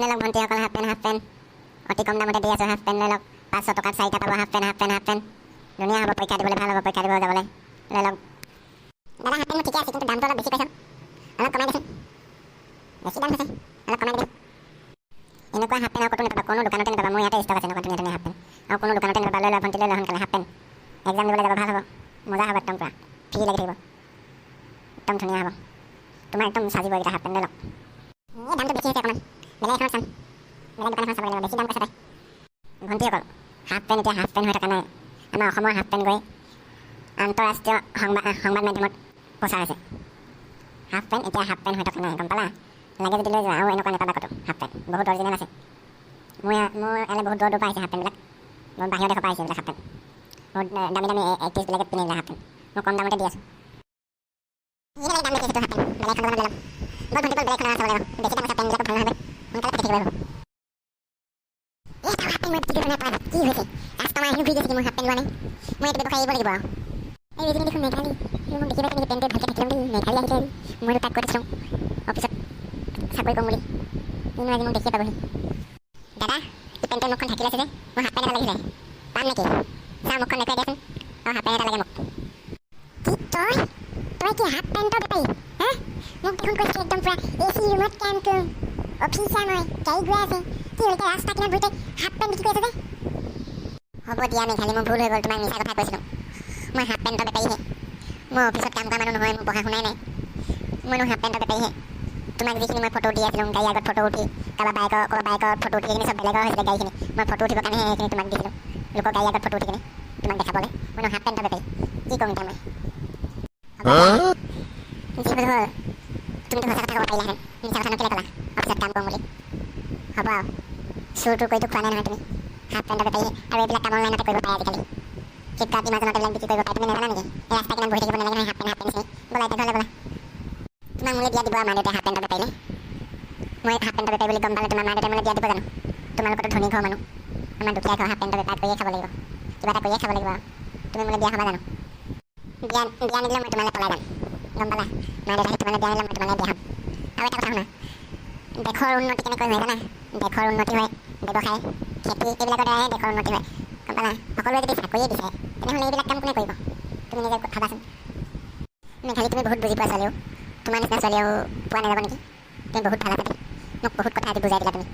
Pant লৈ লওক ভণ্টিসকল, half pant অতি কম দামতে দি আছোঁ। হাফ পেণ্ট লৈ লওক, 500 টকাত 4টা পাব। হাফ পেণ্ট ধুনীয়া হ'ব, পৰীক্ষা দিবলৈ ভাল হ'ব, পৰীক্ষা দিব যাবলৈ। লৈ লওক দাদা, হাফ পেণ্ট ঠিকে আছে, কিন্তু দামটো অলপ বেছি পাইছোঁ, অলপ কমাই দিছোঁ। বেছি দাম হৈছে, অলপ কমাই দিবি। এনেকুৱা হাফ পেণ্ট আৰু ক'তো নাপাবা, কোনো দোকানতে নাপাবা। মোৰ ইয়াতে ষ্টক আছে এনেকুৱা ধুনীয়া ধুনীয়া হাফ পেণ্ট, আৰু কোনো দোকানতে নাপাবা। লৈ লওক ভণ্টি, লৈ লওক সোনকালে হাফ পেণ্ট। এক্সাম দিবলৈ যাব ভাল হ'ব, মজা হ'ব একদম, পূৰা ফ্ৰী লাগি থাকিব, একদম ধুনীয়া হ'ব, তোমাৰ একদম সাজিব এইকেইটা হাফ পেণ্ট। লৈ লওক এই দামটো বেছি হৈছে অকণমান, বেলেগ এখনত চাম, বেলেগ দোকান এখন চাব লাগিব, বেছি দাম কৈছে তাই। ভণ্টিসকল, হাফ পেণ্ট এতিয়া হাফ পেণ্ট হৈ থকা নাই। আমাৰ অসমৰ হাফ পেণ্ট গৈ আন্তঃৰাষ্ট্ৰীয় সংবাদ মাধ্যমত প্ৰচাৰ হৈছে। হাফ পেণ্ট এতিয়া হাফ পেণ্ট হৈ থকা নাই, গম পালা? লাগে যদি লৈ যোৱা, আৰু এনেকুৱা নাপাবা ক'তো হাফ পেণ্ট, বহুত অৰিজিনেল আছে। মোৰ ইয়ালৈ বহুত দূৰৰ পৰা আহিছে হাফ পেণ্টবিলাক, বহুত বাহিৰৰ দেশৰ পৰা আহিছে এইবিলাক হাফ পেণ্ট, বহুত দামী দামী এক্ট্ৰেছবিলাকে পিন্ধে এইবিলাক হাফ পেণ্ট, মই কম দামতে দি আছোঁ। এইবিলাক দাম বেছি আছে হাফ পেণ্ট, বেলেগ এখন দোকানত লৈ ল'ম। বহুত ভণ্টি, বেলেগ এখন চাব লাগিব, বেছি দাম আছে পেণ্টবিলাকো ভাল নহয়, সোনকালে ফাটি থাকিব। এই হাফ পেণ্ট মই ভিডিঅ' বনাই পাই কি হৈছে? কাষ্টমাৰ আহিও ঘূৰি গৈছে, মোৰ হাফ পেণ্ট লোৱা নাই। মই এইটো ব্যৱসায় এৰিব লাগিব আৰু। এই ৰেজিনি দেখোন মেঘালী, মোক দেখি পাইছে নেকি? পেণ্টটো ভালকৈ থাকি ল'ম দেই, মেঘালী আহিছে। মইতো তাক কৈ দিছোঁ অফিচত চাকৰি কৰিম বুলি, কিন্তু আজি মোক দেখিয়ে পাবহি। দাদা, এই পেণ্টটোৱে মুখখন ঢাকি লৈছে যে, মোৰ হাফ পেণ্ট এটা লাগিছিলে, পাম নেকি? চাওঁ মুখখন দেখুৱাই দিয়াচোন, আৰু হাফ পেণ্ট এটা লাগে মোক। কি তই কি হাফ পেণ্টৰ বেপাৰী? হা, মোক দেখোন কৈছে একদম পূৰা AC ৰুমত কাম কৰোঁ, অফিচাৰ মই, গাড়ী ঘূৰাই আছে, কি হ'ল এতিয়া ৰাস্তা কিনাৰত বহি তই হাফ পেণ্ট বিক্ৰী কৰি আছে যে? হ'ব দিয়া মেঘালী, মোৰ ভুল হৈ গ'ল, তোমাক মিছা কথা কৈছিলোঁ। মই হাফ পেণ্টৰ বেপাৰীহে, মই অফিচত কাম কৰা মানুহ নহয়, মোৰ পঢ়া শুনাই নাই, মইনো হাফ পেণ্টৰ বেপাৰীহে। তোমাক যিখিনি মই ফটো দি আছিলোঁ, গাড়ী আগত ফটো উঠি, কাৰোবাৰ বাইকৰ ফটো উঠি, সেইখিনি চব বেলেগৰ হৈছিলে গাড়ীখিনি, মই ফটো উঠিবৰ কাৰণেহে সেইখিনি তোমাক দিছিলোঁ, লোকৰ গাড়ী আগত ফটো উঠি কিনে তোমাক দেখাবলৈ। মইনো হাফ পেণ্টৰ বেপাৰী, কি কৰিম এতিয়া মই? যি হ'ল হ'ল, তুমিতো সঁচা কথা ক'ব পাৰিলাহেঁতেন, মিছা কথানো কেলৈ ক'লা অফিচত কাম কৰোঁ বুলি? হ'ব আৰু, চুৰ কৰিতো খোৱা নাই নহয় তুমি, হাফ পেণ্টৰ বেপাৰীহে, আৰু এইবিলাক কামৰ লাইনতে কৰিব পাৰে আজিকালি। ফ্লিপকাৰ্ট, এমাজনত এইবিলাক বিক্ৰী কৰিব পাৰে, তুমি নাজানা নেকি? এই ৰাস্তা কিনাৰত বহি থাকিব নালাগে নহয় হাফ পেণ্ট নিচিনা। ব'লা এতিয়া ঘৰলৈ ব'লা, তোমাক মোলৈ বিয়া দিব আৰু মা দেউতাই হাফ পেণ্টৰ বেপাৰীলে। মই হাফ পেণ্টৰ বেপাৰী বুলি গম পালে তোমাৰ মা দেউতাই মোলৈ বিয়া দিব জানো? তোমালোকৰতো ধনী ঘৰ মানুহ, আমাৰ দুখীয়া ঘৰ, হাফ পেণ্টৰ বেপাৰ কৰিয়ে খাব লাগিব, কিবা এটা কৰিয়ে খাব লাগিব আৰু। তুমি মোলৈ বিয়া হ'বা জানো? বিয়া নিদিলে মই তোমালৈ পলাই যাম, গম পালা? মা দেউতাই তোমালৈ বিয়া নিদিলে মই তোমালৈ বিয়া হ'ম। আৰু এটা কথা শুনা, দেশৰ উন্নতি কেনেকৈ হয় জানা? দেশৰ উন্নতি হয় ব্যৱসায়, খেতি, এইবিলাকৰ দ্বাৰাহে দেশৰ উন্নতি হয়, গম পালা? সকলোৱে যদি চাকৰিয়ে বিচাৰে তেনেহ'লে এইবিলাক কাম কোনে কৰিব? তুমি নিজে ভাবাচোন। মেঘালী, তুমি বহুত বুজি পোৱা ছোৱালীও, তোমাৰ নিচিনা ছোৱালীও পোৱা নাযাব নেকি? তুমি বহুত ভাল আছা, মোক বহুত কথা আজি বুজাই দিলা তুমি।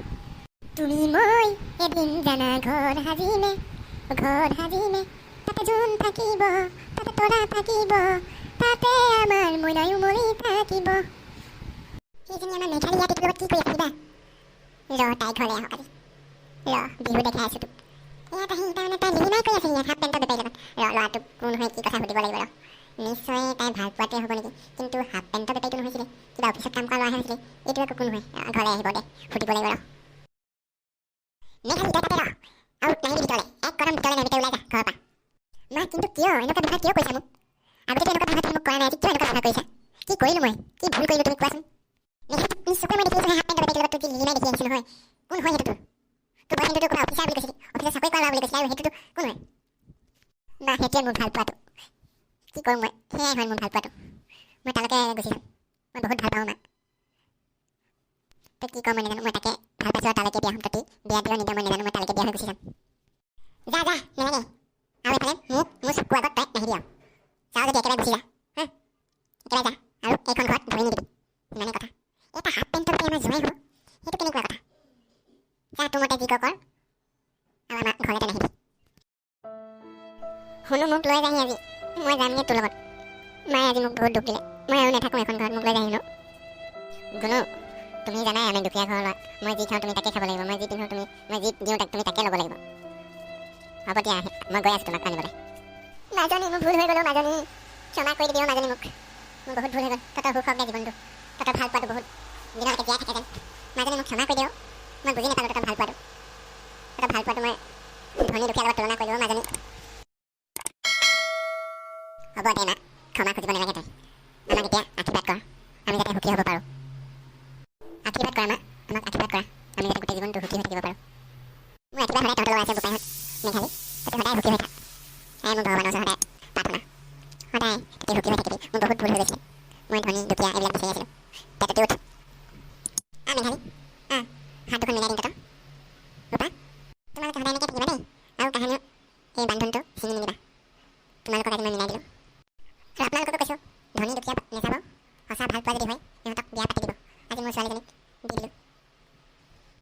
তুমি মই এদিন জানা ঘৰ সাজিমে, তাতে জোন থাকিব, তাতে তৰা থাকিব, তাতে আমাৰ মইনায়ো মৰি থাকিব। সেইজনী আমাৰ মেঘালী ইয়াত লগত কি কৰি থাকিবা? তাই ঘৰলৈ আহক আজি, বিহু দেখাই আছোঁ তোক। ইয়াত আহি তাৰমানে তাই লিলিমাই কৰি আছে ইয়াত হাফ পেণ্টৰ বেপাৰীৰ লগত। ল'ৰাটোক কোন হয় কি কথা সুধিব লাগিব। নিশ্চয় তাই ভাল পোৱাটোৱে হ'ব নেকি? কিন্তু হাফ পেণ্টৰ বেপাৰীটো নহৈছিলে, কিবা অফিচত কাম কৰা ল'ৰাহে হৈছিলে। এইটো আকৌ কোন হয়? ঘৰলৈ আহিব দে, সুধিব লাগিব মেঘালী, তই তাতে আৰু নাহিবি ভিতৰলৈ, এক কদম ভিতৰলৈ নাহিবি, তই ওলাই যা ঘৰৰ পৰা। মা, কিন্তু কিয় এনেকুৱা ব্যৱহাৰ কিয় কৰিছা মোক? আগতেতো এনেকুৱা ব্যৱহাৰ তুমি মোক কৰা নাই, আজি কিয় এনেকুৱা ব্যৱহাৰ কৰিছা? কি কৰিলোঁ মই? কি ভুল কৰিলোঁ তুমি কোৱাচোন? মেঘালী, তোক চকুৰে মই দেখি আছোঁ হাফ পেণ্টৰ বেপাৰীৰ লগত, তোক কি লিলিমাই দেখি আহিছোঁ নহয়? কোন হয় সেইটো তোৰ? তোৰ বয়ফ্ৰেণ্ডটো কোনোবা অফিচাৰ বুলি কৈছিলি, অফিচত চাকৰি কৰা ল'ৰা বুলি কৈছিলি, আৰু সেইটোতো কোন হয়? মা, সেইটোৱে মোৰ ভাল পোৱাটো। কি কৰোঁ মই? সেয়াই হয় মোৰ ভাল পোৱাটো। মই তালৈকে গুচি যাম, মই বহুত ভাল পাওঁ মাক। তই কি কওঁ মই নাজানো, মই তাকে ভাল পাইছোঁ আৰু তালৈকে বিয়া হ'ম। তহঁতি বিয়া দিয় নিদিয় মই নাজানো, মই তালৈকে বিয়া হৈ গুচি যাম। যা নালাগে, আৰু এইফালে মোৰ চকুৰ আগত তই নাহিবি আৰু। যাওঁ যদি একেবাৰে গুচি যা, হা, একেবাৰে যা, আৰু এইখন ঘৰত ভৰি নিদিবি, ইমানেই কথা। এটা হাফ পেণ্টৰ বেপাৰী আমাৰ জোঁৱাই হ'ল, সেইটো কেনেকুৱা কথা? যা, তোৰ মতে যি কৰ, আৰু আমাৰ ঘৰলৈ নাহিবি। শুনো, মোক লৈ যাহি আজি, মই যামগৈ তোৰ লগত। মায়ে আজি মোক বহুত দুখ দিলে, মই আৰু নাথাকোঁ এখন ঘৰত, মোক লৈ যাহি ন। গুণু, তুমি জানাই আমি দুখীয়া ঘৰৰ ল'ৰা, মই যি খাওঁ তুমি তাকে খাব লাগিব, মই যি পিন্ধোঁ মই যি দিওঁ তুমি তাকে ল'ব লাগিব। হ'ব দিয়া, মই গৈ আছোঁ তোমাক আনিবলৈ। মাজনী, মোৰ ভুল হৈ গ'ল, মাজনী, ক্ষমা কৰি দিবি মাজনী মোক, মোৰ বহুত ভুল হৈ গ'ল। তহঁতৰ সুখ হওক দে জীৱনটো, তহঁতৰ ভাল পোৱাটো বহুত দিনলৈকে জীয়াই থাকে যেন। মাজনী, মোক ক্ষমা কৰি দিওঁ, মই বুজি নাপালোঁ তহঁতৰ ভাল পোৱাটো মই ধনী দুখীয়াৰ লগত তুলনা কৰি দিব মাজনী। হ'ব দে মা, ক্ষমা খুজিব নালাগে তই, আমাক এতিয়া আশীৰ্বাদ কৰ, আমি যাতে সুখী হ'ব পাৰোঁ। আশীৰ্বাদ কৰা মা, আমাক আশীৰ্বাদ কৰা, আমি যাতে গোটেই জীৱনটো সুখী হৈ থাকিব পাৰোঁ। মোৰ আশীৰ্বাদ সদায় তহঁতৰ লগত আছে বোপাইহঁত, মেঘালী, তহঁতি সদায় সুখী হৈ থাক। মোৰ ভগৱানৰ ওচৰত সদায় প্ৰাৰ্থনা, সদায় তহঁতি সুখী হৈ থাকিবি। মোৰ বহুত ভুল হৈ গৈছিলে, মই ধনী দুখীয়া এইবিলাক বিচাৰি আছিলোঁ, তহঁতি উঠ। মেঘালী, হাত দুখন মিলাই দিম তহঁতক ৰূপা তোমালোকে সদায় এনেকৈ থাকিবা দেই আৰু কাহানিও এই বান্ধোনটো ছিঙি নিদিবা তোমালোকক আজি মই মিলাই দিলোঁ আৰু আপোনালোককো কৈছোঁ ধনী দুখীয়া নেচাব সঁচা ভাল পোৱা যদি হয় সিহঁতক বিয়া পাতি দিব আজি মোৰ ছোৱালীজনীক দি দিলোঁ